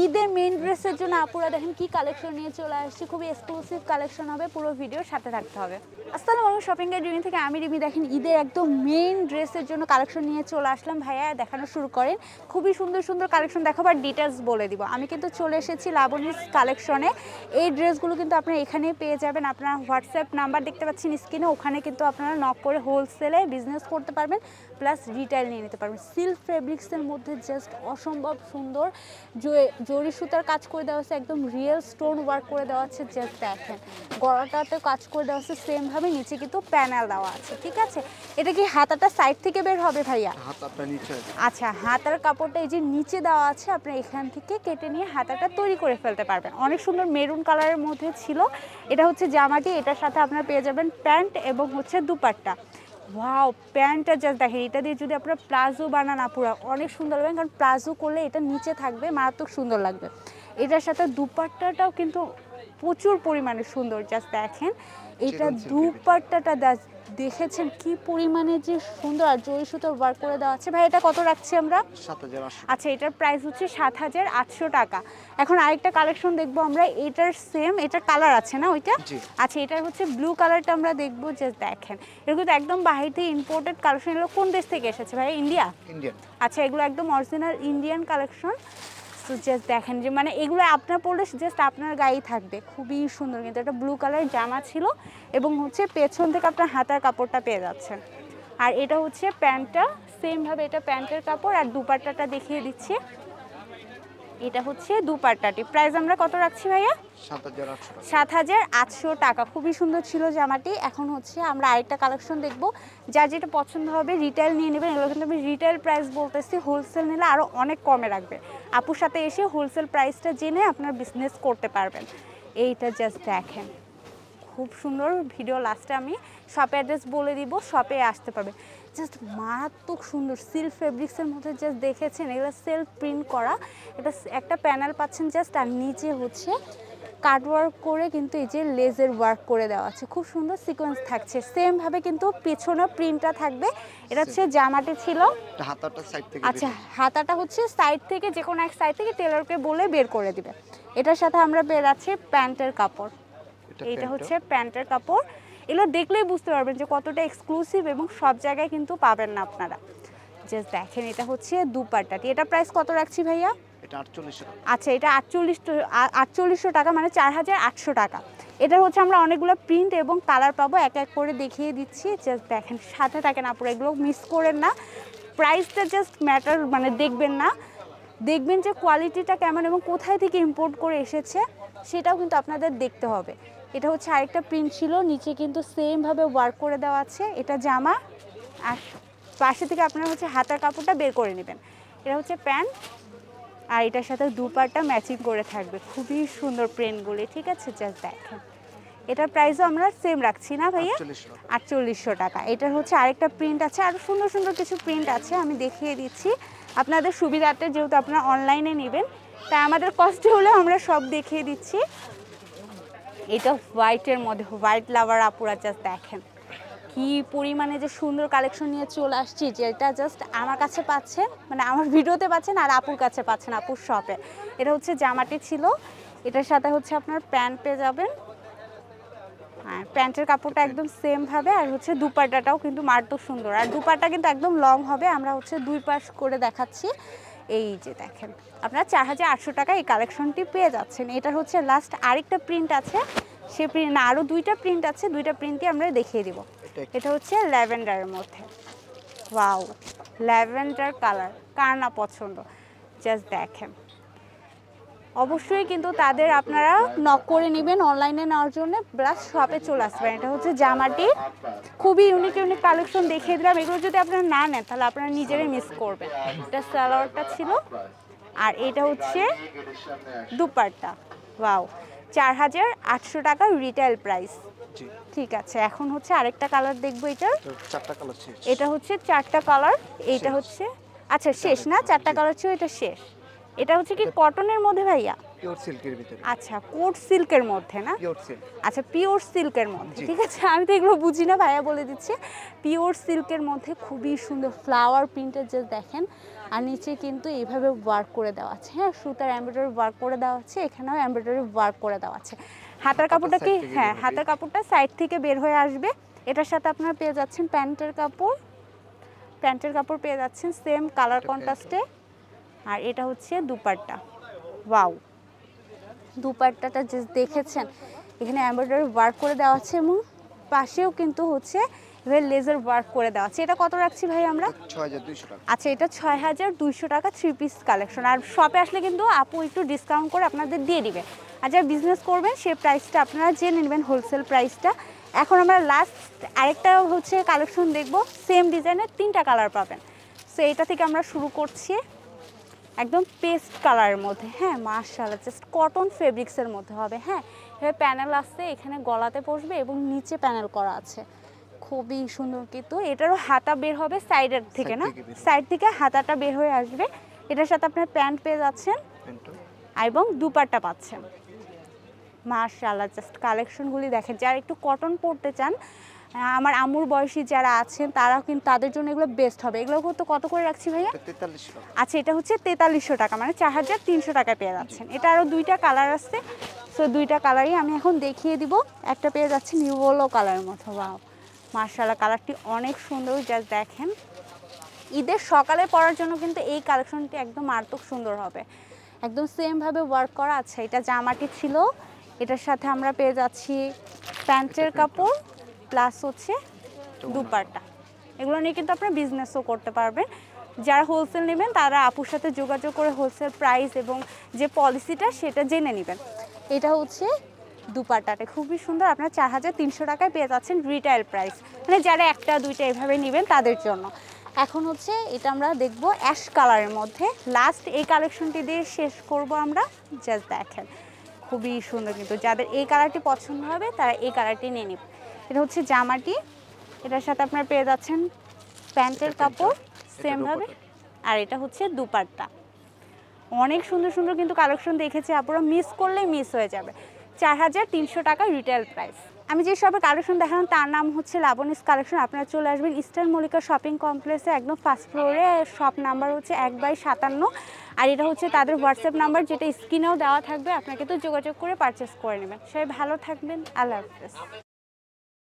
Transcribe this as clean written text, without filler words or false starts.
ঈদের মেইন ড্রেসের জন্য আপুরা দেখেন কি কালেকশন নিয়ে চলে আসছে, খুবই এক্সক্লুসিভ কালেকশন হবে, পুরো ভিডিওর সাথে থাকতে হবে। আসসালামু আলাইকুম, শপিং গাইড রিমি থেকে আমি রিমি। দেখেন ঈদের একদম মেইন ড্রেসের জন্য কালেকশন নিয়ে চলে আসলাম। ভাইয়া দেখানো শুরু করেন, খুবই সুন্দর সুন্দর কালেকশন দেখাবো আর ডিটেলস বলে দিব। আমি কিন্তু চলে এসেছি লাবণীর কালেকশনে। এই ড্রেসগুলো কিন্তু আপনারা এখানেই পেয়ে যাবেন। আপনারা হোয়াটসঅ্যাপ নাম্বার দেখতে পাচ্ছেন স্ক্রিনে, ওখানে কিন্তু আপনারা নক করে হোলসেলে বিজনেস করতে পারবেন, প্লাস রিটেল নিয়ে নিতে পারবেন। সিল্ক ফেব্রিক্সের মধ্যে জাস্ট অসম্ভব সুন্দর জরি সুতার কাজ করে দেওয়া আছে, একদম রিয়েল স্টোন ওয়ার্ক করে দেওয়া আছে। জাস্ট দেখেন গলাটাতে কাজ করে দেওয়া আছে, সেমভাবে নিচে কিন্তু প্যানেল দেওয়া আছে। ঠিক আছে, এটা কি হাতাটা সাইড থেকে বের হবে ভাইয়া? হাতাটা নিচে। আচ্ছা, হাতার কাপড়টা এই যে নিচে দেওয়া আছে, আপনি এখান থেকে কেটে নিয়ে হাতাটা তৈরি করে ফেলতে পারবেন। অনেক সুন্দর মেরুন কালারের মধ্যে ছিল। এটা হচ্ছে জামাটি, এটার সাথে আপনারা পেয়ে যাবেন প্যান্ট এবং হচ্ছে দুপাট্টা। ওয়াও, প্যান্টটা জাস্ট দেখেন, এটা দিয়ে যদি আপনারা প্লাজো বানান আপুরা অনেক সুন্দর লাগবে, কারণ প্লাজো করলে এটা নিচে থাকবে, মারাত্মক সুন্দর লাগবে। এটার সাথে দুপাট্টাটাও কিন্তু প্রচুর পরিমাণে সুন্দর। জাস্ট দেখেন এটা দুপাট্টাটা দেখেছেন কি পরিমাণে যে সুন্দর, আর জরি সুতোর ওয়ার্ক করে দেওয়া আছে। ভাই এটা কত রাখছি আমরা? ৭,৮০০। আচ্ছা, এটার প্রাইস হচ্ছে ৭,৮০০ টাকা। এখন আরেকটা কালেকশন দেখবো আমরা, এটার সেম, এটার কালার আছে না ওইটা? আচ্ছা, এটার হচ্ছে ব্লু কালারটা আমরা দেখবো। জাস্ট দেখেন এগুলো তো একদম বাহির থেকে ইম্পোর্টেড কালেকশন। এগুলো কোন দেশ থেকে এসেছে ভাই? ইন্ডিয়া? ইন্ডিয়ান। আচ্ছা, এগুলো একদম অরিজিনাল ইন্ডিয়ান কালেকশন। তো জাস্ট দেখেন যে মানে এগুলো আপনার পরলে জাস্ট আপনার গায়েই থাকবে, খুবই সুন্দর। কিন্তু এটা ব্লু কালার জামা ছিল এবং হচ্ছে পেছন থেকে আপনার হাতার কাপড়টা পেয়ে যাচ্ছেন। আর এটা হচ্ছে প্যান্টটা, সেমভাবে এটা প্যান্টের কাপড়। আর দুপাট্টাটা দেখিয়ে দিচ্ছি, এটা হচ্ছে দুপাট্টাটি। প্রাইস আমরা কত রাখছি ভাইয়া? ৭,৮০০ টাকা। খুবই সুন্দর ছিল জামাটি। এখন হচ্ছে আমরা আরেকটা কালেকশন দেখব, যার যেটা পছন্দ হবে রিটেল নিয়ে নেবেন। এগুলো কিন্তু আমি রিটেল প্রাইস বলতেছি, হোলসেল নিলে আরও অনেক কমে রাখবে। আপুর সাথে এসে হোলসেল প্রাইসটা জেনে আপনার বিজনেস করতে পারবেন। এইটা জাস্ট দেখেন খুব সুন্দর। ভিডিও লাস্টে আমি শপে অ্যাড্রেস বলে দিব, শপে আসতে পারবে। জাস্ট মারাত্মক সুন্দর সিল্ক ফেব্রিক্সের মধ্যে জাস্ট দেখেছেন, এগুলো সেলফ প্রিন্ট করা। এটা একটা প্যানেল পাচ্ছেন জাস্ট, আর নিচে হচ্ছে কাট ওয়ার্ক করে কিন্তু এই যে লেজের ওয়ার্ক করে দেওয়া আছে, খুব সুন্দর সিকোয়েন্স থাকছে। সেমভাবে কিন্তু পেছনে প্রিন্টটা থাকবে। এটা হচ্ছে জামাটি ছিল। হাতাটা সাইড থেকে। আচ্ছা, হাতাটা হচ্ছে সাইড থেকে, যে কোনো এক সাইড থেকে টেলারকে বলে বের করে দিবে। এটার সাথে আমরা পেয়ে যাচ্ছি প্যান্টের কাপড়। এইটা হচ্ছে প্যান্টের কাপড়। এগুলো দেখলেই বুঝতে পারবেন যে কতটা এক্সক্লুসিভ, এবং সব জায়গায় কিন্তু পাবেন না আপনারা। জাস্ট দেখেন এটা হচ্ছে দুপাট্টাটি। এটা প্রাইস কত রাখছি ভাইয়া? এটা ৪৮০০ টাকা। আচ্ছা, এটা ৪৮০০ টাকা, মানে ৪,৮০০ টাকা। এটা হচ্ছে আমরা অনেকগুলো প্রিন্ট এবং কালার পাবো, এক এক করে দেখিয়ে দিচ্ছি। জাস্ট দেখেন, সাথে থাকেন আপুরা, এগুলো মিস করেন না। প্রাইসটা জাস্ট ম্যাটার, মানে দেখবেন না, দেখবেন যে কোয়ালিটিটা কেমন এবং কোথায় থেকে ইম্পোর্ট করে এসেছে সেটাও কিন্তু আপনাদের দেখতে হবে। এটা হচ্ছে আরেকটা প্রিন্ট ছিল, নিচে কিন্তু সেমভাবে ওয়ার্ক করে দেওয়া আছে। এটা জামা, আর পাশে থেকে আপনারা হচ্ছে হাতার কাপড়টা বের করে নেবেন। এটা হচ্ছে প্যান্ট, আর এটার সাথে দুপাট্টা ম্যাচিং করে থাকবে। খুবই সুন্দর প্রিন্টগুলি। ঠিক আছে, জাস্ট দেখেন এটার প্রাইসও আমরা সেম রাখছি না ভাইয়া? ৪৮০০ টাকা। এটার হচ্ছে আরেকটা প্রিন্ট আছে, আরও সুন্দর সুন্দর কিছু প্রিন্ট আছে, আমি দেখিয়ে দিচ্ছি আপনাদের সুবিধার্থে, যেহেতু আপনারা অনলাইনে নেবেন তাই আমাদের কষ্ট হলেও আমরা সব দেখিয়ে দিচ্ছি। এটা হোয়াইটের মধ্যে, হোয়াইট লাভার আপুরা জাস্ট দেখেন কি পরিমাণে যে সুন্দর কালেকশন নিয়ে চলে আসছি, যেটা জাস্ট আমার কাছে পাচ্ছেন, মানে আমার ভিডিওতে পাচ্ছেন, আর আপুর কাছে পাচ্ছেন, আপুর শপে। এটা হচ্ছে জামাটি ছিল, এটার সাথে হচ্ছে আপনার প্যান্ট পেয়ে যাবেন। হ্যাঁ, প্যান্টের কাপড়টা একদম সেমভাবে, আর হচ্ছে দুপাট্টাটাও কিন্তু মারাত্মক সুন্দর। আর দুপাট্টা কিন্তু একদম লং হবে, আমরা হচ্ছে দুই পাশ করে দেখাচ্ছি। এই যে দেখেন আপনারা ৪,৮০০ টাকা এই কালেকশনটি পেয়ে যাচ্ছেন। এটার হচ্ছে লাস্ট আরেকটা প্রিন্ট আছে, সে প্রিন্ট না, আরও দুইটা প্রিন্ট আছে, দুইটা প্রিন্টই আমরা দেখিয়ে দিব। এটা হচ্ছে ল্যাভেন্ডারের মধ্যে। ওয়াও, ল্যাভেন্ডার কালার কার না পছন্দ? জাস্ট দেখেন, অবশ্যই কিন্তু তাদের আপনারা নক করে নেবেন অনলাইনে নেওয়ার জন্য, প্লাস শপে চলে আসবেন। এটা হচ্ছে জামাটি, খুবই ইউনিক ইউনিক কালেকশন দেখিয়ে দিলাম। এগুলো যদি আপনারা না নেন তাহলে আপনারা নিজেরাই মিস করবেন। এটা সালোয়ারটা ছিল, আর এটা হচ্ছে দুপাট্টা। ওয়াও, ৪,৮০০ টাকা রিটেল প্রাইস। ঠিক আছে, এখন হচ্ছে আরেকটা কালার দেখবো। এটার ৪টা কালার। এটা হচ্ছে 4টা কালার। এইটা হচ্ছে, আচ্ছা শেষ না, 4টা কালার ছিল, এটা শেষ। এটা হচ্ছে কি কটনের মধ্যে ভাইয়া? পিওর সিল্কের ভিতরে। আচ্ছা, কোট সিল্কের মধ্যে না? Pure silk. আচ্ছা, পিওর সিল্কের মধ্যে। ঠিক আছে, আমি তো এগুলো বুঝি না, ভাইয়া বলে দিচ্ছে। পিওর সিল্কের মধ্যে খুবই সুন্দর ফ্লাওয়ার প্রিন্টের, যে দেখেন আর নিচে কিন্তু এইভাবে ওয়ার্ক করে দেওয়া আছে, হ্যাঁ সুতার এমব্রয়ডারি ওয়ার্ক করে দেওয়া আছে, এখানেও এমব্রয়ডারি ওয়ার্ক করে দেওয়া আছে। হাতার কাপড়টা কি, side থেকে হ্যাঁ বের হবে। হাতার কাপড়টা সাইড থেকে বের হয়ে আসবে। এটার সাথে আপনারা পেয়ে যাচ্ছেন প্যান্টের কাপড় পেয়ে যাচ্ছেন সেম কালার কন্ট্রাস্টে। আর এটা হচ্ছে দুপাট্টা। ওয়াও, দুপাট্টাটা যে দেখেছেন এখানে এমব্রয়ডারি ওয়ার্ক করে দেওয়া আছে এবং পাশেও কিন্তু হচ্ছে এভাবে লেজার ওয়ার্ক করে দেওয়া আছে। এটা কত রাখছি ভাই আমরা? 6200 টাকা। আচ্ছা, এটা 6200 টাকা 3 পিস কালেকশন। আর শপে আসলে কিন্তু আপু একটু ডিসকাউন্ট করে আপনাদের দিয়ে দিবে। আর যারা বিজনেস করবেন সেই প্রাইসটা আপনারা জেনে নেবেন, হোলসেল প্রাইসটা। এখন আমরা লাস্ট আরেকটা হচ্ছে কালেকশন দেখব, সেম ডিজাইনের 3টা কালার পাবেন। সো এটা থেকে আমরা শুরু করছি, একদম পেস্ট কালারের মধ্যে, হ্যাঁ মাশাআল্লাহ, জাস্ট কটন ফেব্রিক্সের মধ্যে হবে। হ্যাঁ, এখানে প্যানেল আছে, এখানে গলাতে বসবে এবং নিচে প্যানেল করা আছে, খুবই সুন্দর। কিন্তু এটারও হাতা বের হবে সাইডের থেকে, না সাইড থেকে হাতাটা বের হয়ে আসবে। এটার সাথে আপনার প্যান্ট পেয়ে যাচ্ছেন এবং দুপাট্টা পাচ্ছেন। মাশাআল্লাহ, জাস্ট কালেকশনগুলি দেখেন। যারা একটু কটন পরতে চান, আমার আম্মুর বয়সী যারা আছেন তারাও কিন্তু, তাদের জন্য এগুলো বেস্ট হবে। এগুলো তো কত করে রাখছি ভাইয়া? 4300 টাকা। আচ্ছা, এটা হচ্ছে 4300 টাকা, মানে 4300 টাকায় পেয়ে যাচ্ছেন। এটা আরও 2টা কালার আছে, সো 2টা কালারই আমি এখন দেখিয়ে দিব। একটা পেয়ে যাচ্ছে নিউ ইয়েলো কালারের মতো। ওয়াও, মাশাআল্লাহ, কালারটি অনেক সুন্দর, জাস্ট দেখেন। ঈদের সকালে পরার জন্য কিন্তু এই কালেকশনটি একদম মারাত্মক সুন্দর হবে, একদম সেমভাবে ওয়ার্ক করা আছে। এটা জামাটি ছিল, এটার সাথে আমরা পেয়ে যাচ্ছি প্যান্টের কাপড় প্লাস হচ্ছে দুপাট্টা। এগুলো নিয়ে কিন্তু আপনারা বিজনেসও করতে পারবেন। যারা হোলসেল নেবেন তারা আপুর সাথে যোগাযোগ করে হোলসেল প্রাইস এবং যে পলিসিটা সেটা জেনে নেবেন। এটা হচ্ছে দুপাট্টাটা খুবই সুন্দর, আপনারা 4300 টাকায় পেয়ে যাচ্ছেন রিটেল প্রাইস, মানে যারা একটা দুইটা এভাবে নেবেন তাদের জন্য। এখন হচ্ছে এটা আমরা দেখব অ্যাশ কালারের মধ্যে, লাস্ট এই কালেকশনটি দিয়ে শেষ করব আমরা। জাস্ট দেখেন, খুবই সুন্দর। কিন্তু যাদের এই কালারটি পছন্দ হবে তারা এই কালারটি নিয়ে নেবেন। এটা হচ্ছে জামাটি, এটার সাথে আপনারা পেয়ে যাচ্ছেন প্যান্টের কাপড় সেমভাবে, আর এটা হচ্ছে দুপাট্টা। অনেক সুন্দর সুন্দর কিন্তু কালেকশন দেখেছি, আপনারা মিস করলেই মিস হয়ে যাবে। 4300 টাকা রিটেল প্রাইস। আমি যে শপে কালেকশন দেখালাম তার নাম হচ্ছে লাবণীস কালেকশন। আপনারা চলে আসবেন ইস্টার্ন মল্লিকা শপিং কমপ্লেক্সে, একদম ফার্স্ট ফ্লোরে। শপ নাম্বার হচ্ছে 1/57। আর এটা হচ্ছে তাদের হোয়াটসঅ্যাপ নাম্বার, যেটা স্ক্রিনেও দেওয়া থাকবে। আপনাকে তো যোগাযোগ করে পারচেস করে নেবেন। সবাই ভালো থাকবেন, আল্লাহ হাফেজ।